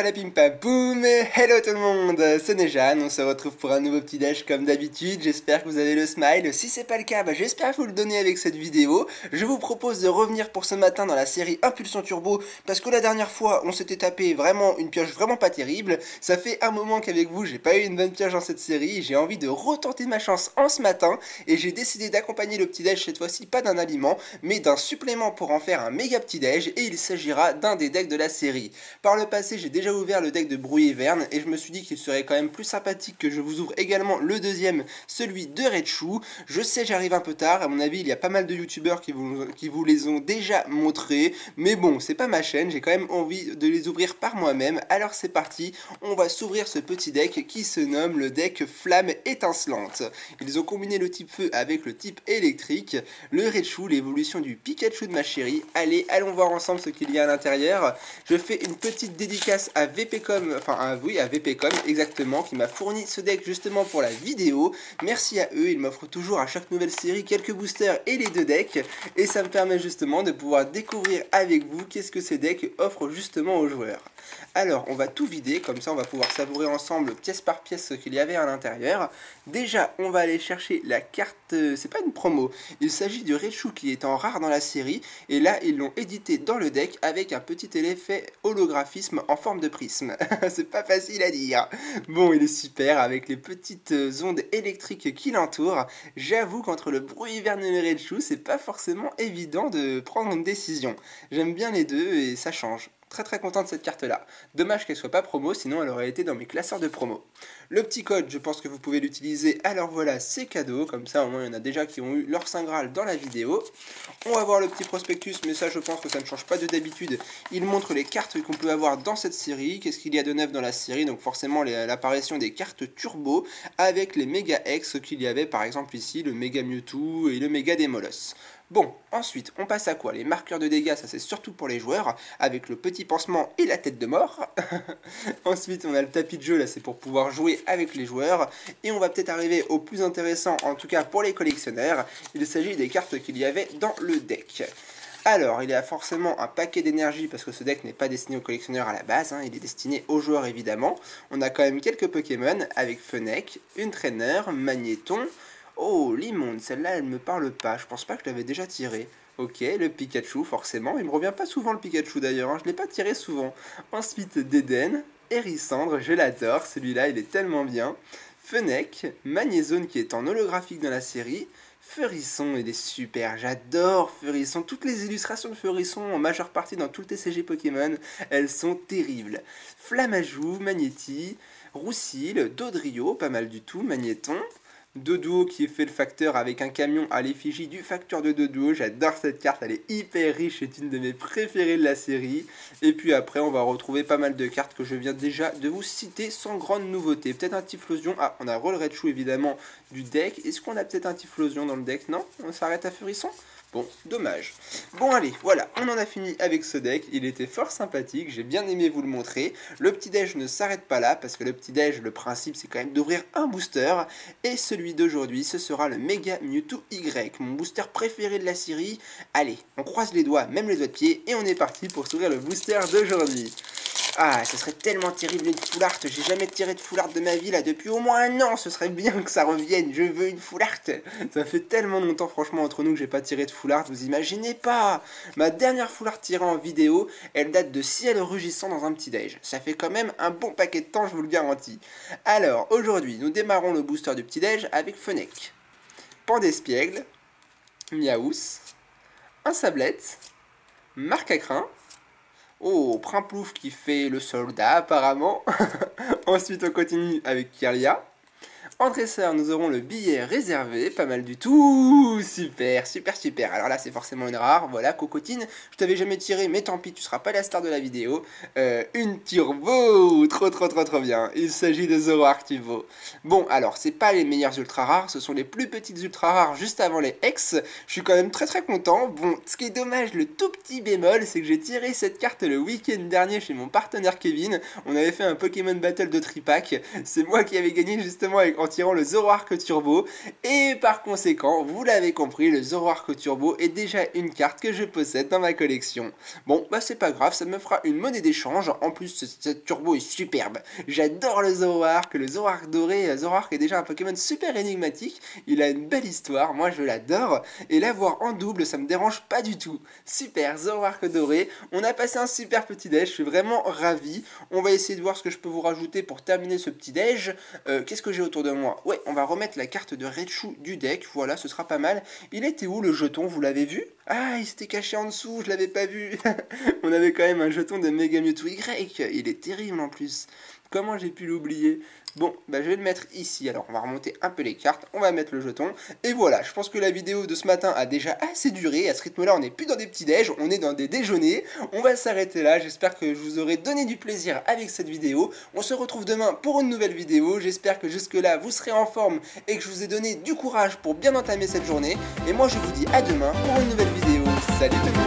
la pimpa boum, hello tout le monde, c'est Nejan, on se retrouve pour un nouveau petit dash comme d'habitude, j'espère que vous avez le smile, si c'est pas le cas, j'espère vous le donner avec cette vidéo. Je vous propose de revenir pour ce matin dans la série Impulsion Turbo, parce que la dernière fois on s'était tapé vraiment une pioche vraiment pas terrible, ça fait un moment qu'avec vous j'ai pas eu une bonne pioche dans cette série, j'ai envie de retenter ma chance en ce matin, et j'ai décidé d'accompagner le petit dash cette fois-ci pas d'un aliment, mais d'un supplément pour en faire un méga petit dash, et il s'agira d'un des decks de la série. Par le passé, j'ai déjà ouvert le deck de Bruit et Verne et je me suis dit qu'il serait quand même plus sympathique que je vous ouvre également le deuxième, celui de Raichu. Je sais, j'arrive un peu tard, à mon avis, il y a pas mal de youtubeurs qui vous les ont déjà montrés, mais bon, c'est pas ma chaîne, j'ai quand même envie de les ouvrir par moi-même. Alors c'est parti, on va s'ouvrir ce petit deck qui se nomme le deck Flamme étincelante. Ils ont combiné le type feu avec le type électrique, le Raichu, l'évolution du Pikachu de ma chérie. Allez, allons voir ensemble ce qu'il y a à l'intérieur. Je fais une petite dédicace à VPcom, à VPcom exactement, qui m'a fourni ce deck justement pour la vidéo. Merci à eux, ils m'offrent toujours à chaque nouvelle série quelques boosters et les deux decks, et ça me permet justement de pouvoir découvrir avec vous qu'est-ce que ces decks offrent justement aux joueurs. Alors, on va tout vider, comme ça on va pouvoir savourer ensemble pièce par pièce ce qu'il y avait à l'intérieur. Déjà, on va aller chercher la carte, c'est pas une promo, il s'agit du Raichu qui est en rare dans la série, et là ils l'ont édité dans le deck avec un petit effet holographisme en forme de prisme. C'est pas facile à dire. Bon, il est super avec les petites ondes électriques qui l'entourent. J'avoue qu'entre le Bruit Verne et le Raichu, c'est pas forcément évident de prendre une décision. J'aime bien les deux et ça change. Très content de cette carte là. Dommage qu'elle soit pas promo, sinon elle aurait été dans mes classeurs de promo. Le petit code, je pense que vous pouvez l'utiliser, alors voilà, c'est cadeau, comme ça au moins il y en a déjà qui ont eu leur Saint Graal dans la vidéo. On va voir le petit prospectus, mais ça je pense que ça ne change pas de d'habitude. Il montre les cartes qu'on peut avoir dans cette série, qu'est-ce qu'il y a de neuf dans la série, donc forcément l'apparition des cartes turbo avec les méga X qu'il y avait par exemple ici, le méga Mewtwo et le méga Démolos. Bon, ensuite, on passe à quoi? Les marqueurs de dégâts, ça c'est surtout pour les joueurs, avec le petit pansement et la tête de mort. Ensuite, on a le tapis de jeu, là c'est pour pouvoir jouer avec les joueurs. Et on va peut-être arriver au plus intéressant, en tout cas pour les collectionneurs. Il s'agit des cartes qu'il y avait dans le deck. Alors, il y a forcément un paquet d'énergie, parce que ce deck n'est pas destiné aux collectionneurs à la base, il est destiné aux joueurs évidemment. On a quand même quelques Pokémon, avec Fennec, une Trainer, Magnéton. Oh, Limonde, celle-là, elle me parle pas. Je pense pas que je l'avais déjà tiré. Ok, le Pikachu, forcément. Il me revient pas souvent, le Pikachu, d'ailleurs. Je l'ai pas tiré souvent. Ensuite, Dédenne, Hérissandre, je l'adore. Celui-là, il est tellement bien. Fennec, Magnézone, qui est en holographique dans la série. Feurisson, il est super. J'adore Feurisson. Toutes les illustrations de Feurisson, en majeure partie dans tout le TCG Pokémon, elles sont terribles. Flamajou, Magnéti, Roussil, Dodrio, pas mal du tout, Magnéton. Doduo qui fait le facteur avec un camion à l'effigie du facteur de Doduo. J'adore cette carte, elle est hyper riche, c'est une de mes préférées de la série. Et puis après on va retrouver pas mal de cartes que je viens déjà de vous citer sans grande nouveauté. Peut-être un Typhlosion, ah on a Roll Raichu évidemment du deck. Est-ce qu'on a peut-être un Typhlosion dans le deck? Non, on s'arrête à Feurisson. Bon, dommage. Bon allez, voilà, on en a fini avec ce deck, il était fort sympathique, j'ai bien aimé vous le montrer. Le petit-déj ne s'arrête pas là, parce que le petit-déj, le principe c'est quand même d'ouvrir un booster, et celui d'aujourd'hui, ce sera le Mega Mewtwo Y, mon booster préféré de la série. Allez, on croise les doigts, même les doigts de pied, et on est parti pour s'ouvrir le booster d'aujourd'hui. Ah, ce serait tellement terrible une full art, j'ai jamais tiré de full art de ma vie là depuis au moins un an, ce serait bien que ça revienne, je veux une full art. Ça fait tellement longtemps franchement entre nous que j'ai pas tiré de full art, vous imaginez pas. Ma dernière full art tirée en vidéo, elle date de Ciel rugissant dans un petit déj. Ça fait quand même un bon paquet de temps, je vous le garantis. Alors, aujourd'hui, nous démarrons le booster du petit déj avec Fennec, Pandespiègle, Miaous, un Sablette, Marcacrin. Oh, Primplouf qui fait le soldat apparemment. Ensuite on continue avec Kirlia. En dresseur, nous aurons le billet réservé, pas mal du tout, super. Alors là, c'est forcément une rare, voilà, Cocotine, je t'avais jamais tiré, mais tant pis, tu seras pas la star de la vidéo. Une turbo, trop bien, il s'agit de Zoroark-Turbo. Bon, alors, c'est pas les meilleurs ultra rares, ce sont les plus petites ultra rares juste avant les X, je suis quand même très content. Bon, ce qui est dommage, le tout petit bémol, c'est que j'ai tiré cette carte le week-end dernier chez mon partenaire Kevin, on avait fait un Pokémon Battle de Tripack, c'est moi qui avais gagné justement en tirant le Zoroark Turbo. Et par conséquent, vous l'avez compris, le Zoroark Turbo est déjà une carte que je possède dans ma collection. Bon, bah c'est pas grave, ça me fera une monnaie d'échange. En plus, cette Turbo est superbe. J'adore le Zoroark doré. Zoroark est déjà un Pokémon super énigmatique. Il a une belle histoire, moi je l'adore. Et l'avoir en double, ça me dérange pas du tout. Super, Zoroark doré. On a passé un super petit déj, je suis vraiment ravi. On va essayer de voir ce que je peux vous rajouter pour terminer ce petit déj. Qu'est-ce que j'ai autour de moi? Ouais, on va remettre la carte de Raichu du deck. Voilà, ce sera pas mal. Il était où le jeton? Vous l'avez vu? Ah, il s'était caché en dessous, je l'avais pas vu. On avait quand même un jeton de Mega Mewtwo Y. Il est terrible en plus. Comment j'ai pu l'oublier? Bon, bah je vais le mettre ici. Alors, on va remonter un peu les cartes. On va mettre le jeton. Et voilà, je pense que la vidéo de ce matin a déjà assez duré. À ce rythme-là, on n'est plus dans des petits déj, on est dans des déjeuners. On va s'arrêter là. J'espère que je vous aurai donné du plaisir avec cette vidéo. On se retrouve demain pour une nouvelle vidéo. J'espère que jusque-là, vous serez en forme et que je vous ai donné du courage pour bien entamer cette journée. Et moi, je vous dis à demain pour une nouvelle vidéo. Salut tout le monde!